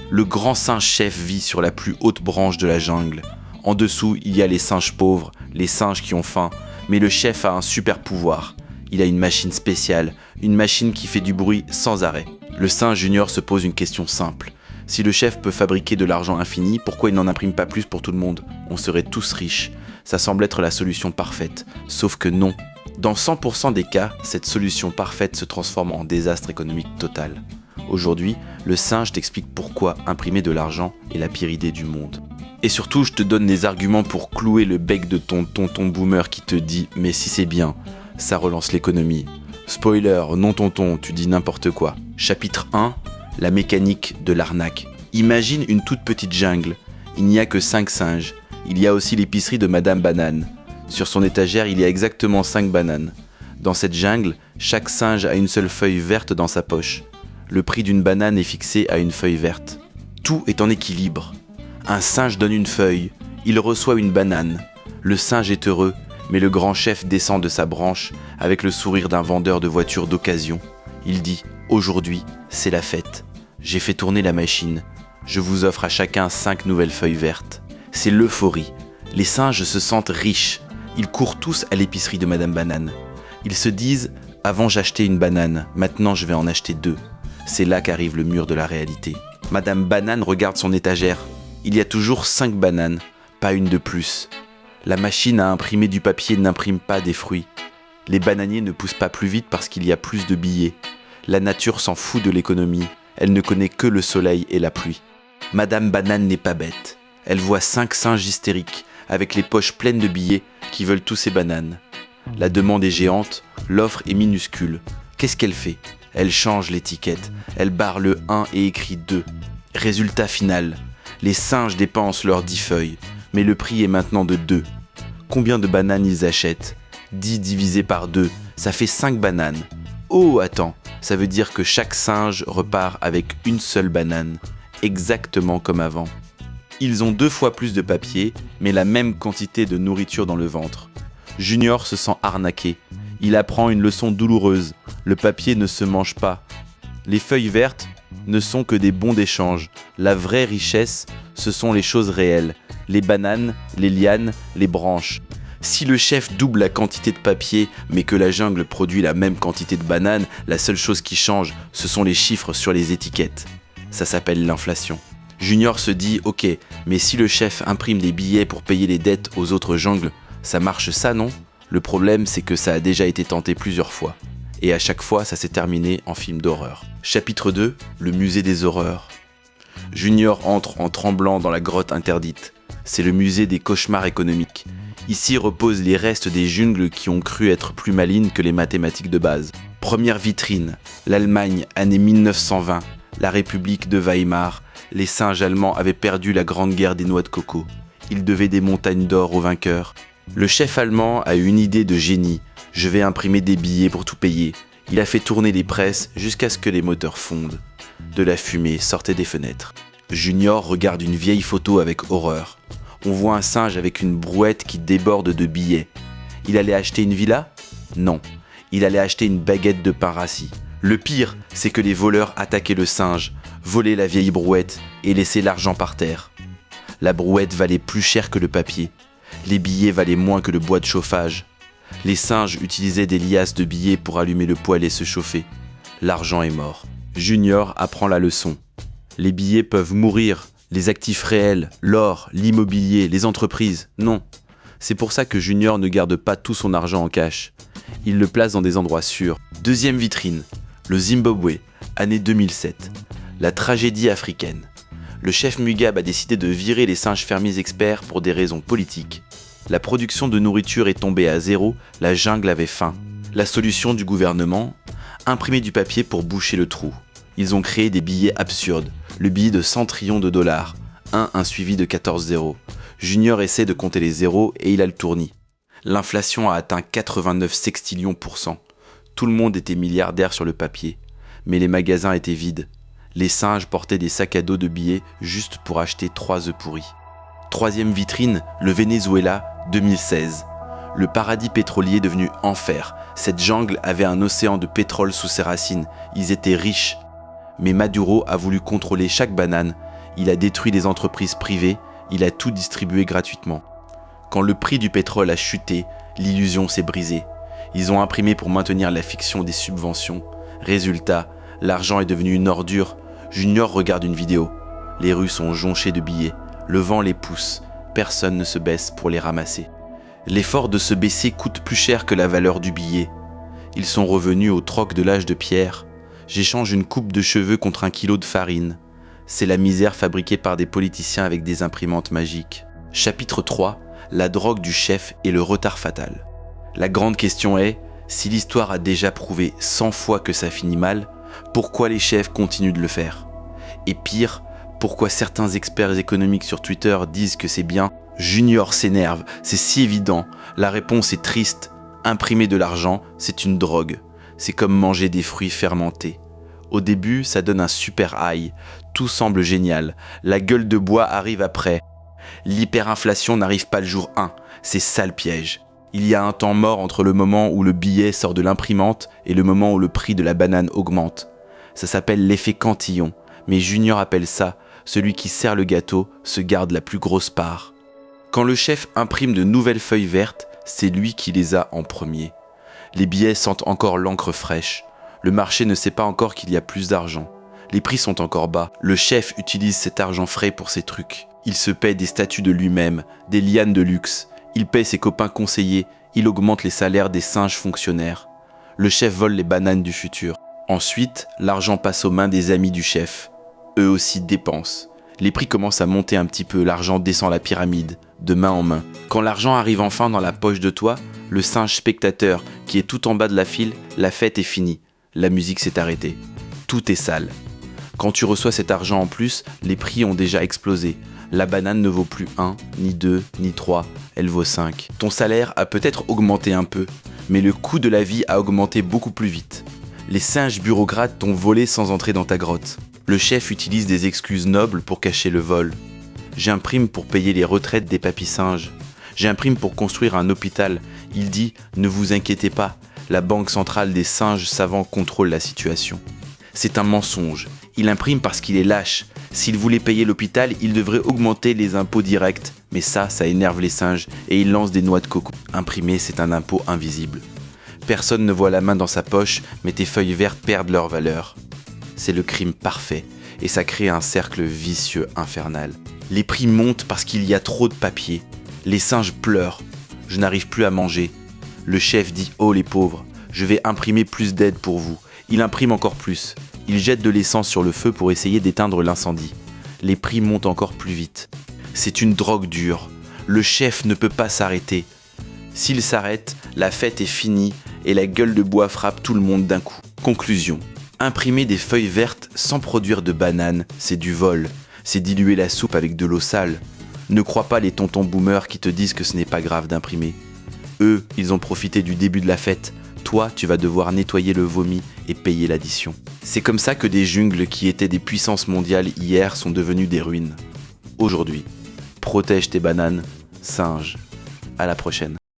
Le grand singe chef vit sur la plus haute branche de la jungle. En dessous, il y a les singes pauvres, les singes qui ont faim, mais le chef a un super pouvoir. Il a une machine spéciale, une machine qui fait du bruit sans arrêt. Le singe junior se pose une question simple. Si le chef peut fabriquer de l'argent infini, pourquoi il n'en imprime pas plus pour tout le monde? On serait tous riches. Ça semble être la solution parfaite. Sauf que non. Dans 100% des cas, cette solution parfaite se transforme en désastre économique total. Aujourd'hui, le singe t'explique pourquoi imprimer de l'argent est la pire idée du monde. Et surtout, je te donne des arguments pour clouer le bec de ton tonton boomer qui te dit « mais si c'est bien, ça relance l'économie ». Spoiler, non tonton, tu dis n'importe quoi. Chapitre 1, la mécanique de l'arnaque. Imagine une toute petite jungle. Il n'y a que 5 singes. Il y a aussi l'épicerie de Madame Banane. Sur son étagère, il y a exactement 5 bananes. Dans cette jungle, chaque singe a une seule feuille verte dans sa poche. Le prix d'une banane est fixé à une feuille verte. Tout est en équilibre. Un singe donne une feuille, il reçoit une banane. Le singe est heureux, mais le grand chef descend de sa branche avec le sourire d'un vendeur de voitures d'occasion. Il dit « Aujourd'hui, c'est la fête. J'ai fait tourner la machine. Je vous offre à chacun 5 nouvelles feuilles vertes. » C'est l'euphorie. Les singes se sentent riches. Ils courent tous à l'épicerie de Madame Banane. Ils se disent « Avant j'achetais une banane, maintenant je vais en acheter 2. » C'est là qu'arrive le mur de la réalité. Madame Banane regarde son étagère. Il y a toujours 5 bananes, pas une de plus. La machine à imprimer du papier n'imprime pas des fruits. Les bananiers ne poussent pas plus vite parce qu'il y a plus de billets. La nature s'en fout de l'économie. Elle ne connaît que le soleil et la pluie. Madame Banane n'est pas bête. Elle voit 5 singes hystériques, avec les poches pleines de billets, qui veulent tous ces bananes. La demande est géante, l'offre est minuscule. Qu'est-ce qu'elle fait? Elle change l'étiquette. Elle barre le 1 et écrit 2. Résultat final. Les singes dépensent leurs 10 feuilles, mais le prix est maintenant de 2. Combien de bananes ils achètent? 10 divisé par 2, ça fait 5 bananes. Oh, attends, ça veut dire que chaque singe repart avec une seule banane, exactement comme avant. Ils ont 2 fois plus de papier, mais la même quantité de nourriture dans le ventre. Junior se sent arnaqué. Il apprend une leçon douloureuse. Le papier ne se mange pas. Les feuilles vertes ne sont que des bons d'échange. La vraie richesse, ce sont les choses réelles. Les bananes, les lianes, les branches. Si le chef double la quantité de papier, mais que la jungle produit la même quantité de bananes, la seule chose qui change, ce sont les chiffres sur les étiquettes. Ça s'appelle l'inflation. Junior se dit « Ok, mais si le chef imprime des billets pour payer les dettes aux autres jungles, ça marche ça, non ?» Le problème, c'est que ça a déjà été tenté plusieurs fois. Et à chaque fois, ça s'est terminé en film d'horreur. Chapitre 2, le musée des horreurs. Junior entre en tremblant dans la grotte interdite. C'est le musée des cauchemars économiques. Ici reposent les restes des jungles qui ont cru être plus malines que les mathématiques de base. Première vitrine, l'Allemagne, année 1920, la République de Weimar. Les singes allemands avaient perdu la grande guerre des noix de coco. Ils devaient des montagnes d'or aux vainqueurs. Le chef allemand a eu une idée de génie. Je vais imprimer des billets pour tout payer. Il a fait tourner les presses jusqu'à ce que les moteurs fondent. De la fumée sortait des fenêtres. Junior regarde une vieille photo avec horreur. On voit un singe avec une brouette qui déborde de billets. Il allait acheter une villa? Non. Il allait acheter une baguette de pain rassis. Le pire, c'est que les voleurs attaquaient le singe, volaient la vieille brouette et laissaient l'argent par terre. La brouette valait plus cher que le papier. Les billets valaient moins que le bois de chauffage. Les singes utilisaient des liasses de billets pour allumer le poêle et se chauffer. L'argent est mort. Junior apprend la leçon. Les billets peuvent mourir, les actifs réels, l'or, l'immobilier, les entreprises, non. C'est pour ça que Junior ne garde pas tout son argent en cash. Il le place dans des endroits sûrs. Deuxième vitrine, le Zimbabwe, année 2007. La tragédie africaine. Le chef Mugabe a décidé de virer les singes fermiers experts pour des raisons politiques. La production de nourriture est tombée à zéro, la jungle avait faim. La solution du gouvernement? Imprimer du papier pour boucher le trou. Ils ont créé des billets absurdes. Le billet de 100 trillions de dollars, un suivi de 14 zéros. Junior essaie de compter les zéros et il a le tournis. L'inflation a atteint 89 sextillions %. Tout le monde était milliardaire sur le papier. Mais les magasins étaient vides. Les singes portaient des sacs à dos de billets juste pour acheter 3 œufs pourris. Troisième vitrine, le Venezuela, 2016. Le paradis pétrolier devenu enfer. Cette jungle avait un océan de pétrole sous ses racines. Ils étaient riches. Mais Maduro a voulu contrôler chaque banane. il a détruit les entreprises privées, il a tout distribué gratuitement. Quand le prix du pétrole a chuté, l'illusion s'est brisée. Ils ont imprimé pour maintenir la fiction des subventions. Résultat, l'argent est devenu une ordure. Junior regarde une vidéo. Les rues sont jonchées de billets. Le vent les pousse. Personne ne se baisse pour les ramasser. L'effort de se baisser coûte plus cher que la valeur du billet. Ils sont revenus au troc de l'âge de pierre. J'échange une coupe de cheveux contre 1 kilo de farine. C'est la misère fabriquée par des politiciens avec des imprimantes magiques. Chapitre 3. La drogue du chef et le retard fatal. La grande question est, si l'histoire a déjà prouvé 100 fois que ça finit mal, pourquoi les chefs continuent de le faire? Et pire, pourquoi certains experts économiques sur Twitter disent que c'est bien? Junior s'énerve, c'est si évident. La réponse est triste. Imprimer de l'argent, c'est une drogue. C'est comme manger des fruits fermentés. Au début, ça donne un super high. Tout semble génial. La gueule de bois arrive après. L'hyperinflation n'arrive pas le jour 1. C'est ça le piège. Il y a un temps mort entre le moment où le billet sort de l'imprimante et le moment où le prix de la banane augmente. Ça s'appelle l'effet Cantillon, mais Junior appelle ça « celui qui sert le gâteau se garde la plus grosse part ». Quand le chef imprime de nouvelles feuilles vertes, c'est lui qui les a en premier. Les billets sentent encore l'encre fraîche. Le marché ne sait pas encore qu'il y a plus d'argent. Les prix sont encore bas. Le chef utilise cet argent frais pour ses trucs. Il se paie des statues de lui-même, des lianes de luxe. Il paie ses copains conseillers. Il augmente les salaires des singes fonctionnaires. Le chef vole les bananes du futur. Ensuite, l'argent passe aux mains des amis du chef. Eux aussi dépensent. Les prix commencent à monter un petit peu, l'argent descend la pyramide, de main en main. Quand l'argent arrive enfin dans la poche de toi, le singe spectateur qui est tout en bas de la file, la fête est finie. La musique s'est arrêtée. Tout est sale. Quand tu reçois cet argent en plus, les prix ont déjà explosé. La banane ne vaut plus 1, ni 2, ni 3, elle vaut 5. Ton salaire a peut-être augmenté un peu, mais le coût de la vie a augmenté beaucoup plus vite. Les singes bureaucrates t'ont volé sans entrer dans ta grotte. Le chef utilise des excuses nobles pour cacher le vol. J'imprime pour payer les retraites des papis singes. J'imprime pour construire un hôpital. Il dit « Ne vous inquiétez pas, la banque centrale des singes savants contrôle la situation ». C'est un mensonge. Il imprime parce qu'il est lâche. S'il voulait payer l'hôpital, il devrait augmenter les impôts directs. Mais ça énerve les singes et ils lancent des noix de coco. Imprimer, c'est un impôt invisible. Personne ne voit la main dans sa poche, mais tes feuilles vertes perdent leur valeur. C'est le crime parfait et ça crée un cercle vicieux infernal. Les prix montent parce qu'il y a trop de papier. Les singes pleurent. Je n'arrive plus à manger. Le chef dit « Oh les pauvres, je vais imprimer plus d'aide pour vous ». Il imprime encore plus. Il jette de l'essence sur le feu pour essayer d'éteindre l'incendie. Les prix montent encore plus vite. C'est une drogue dure. Le chef ne peut pas s'arrêter. S'il s'arrête, la fête est finie et la gueule de bois frappe tout le monde d'un coup. Conclusion. Imprimer des feuilles vertes sans produire de bananes, c'est du vol. C'est diluer la soupe avec de l'eau sale. Ne crois pas les tontons boomers qui te disent que ce n'est pas grave d'imprimer. Eux, ils ont profité du début de la fête. Toi, tu vas devoir nettoyer le vomi et payer l'addition. C'est comme ça que des jungles qui étaient des puissances mondiales hier sont devenues des ruines. Aujourd'hui, protège tes bananes, singe. À la prochaine.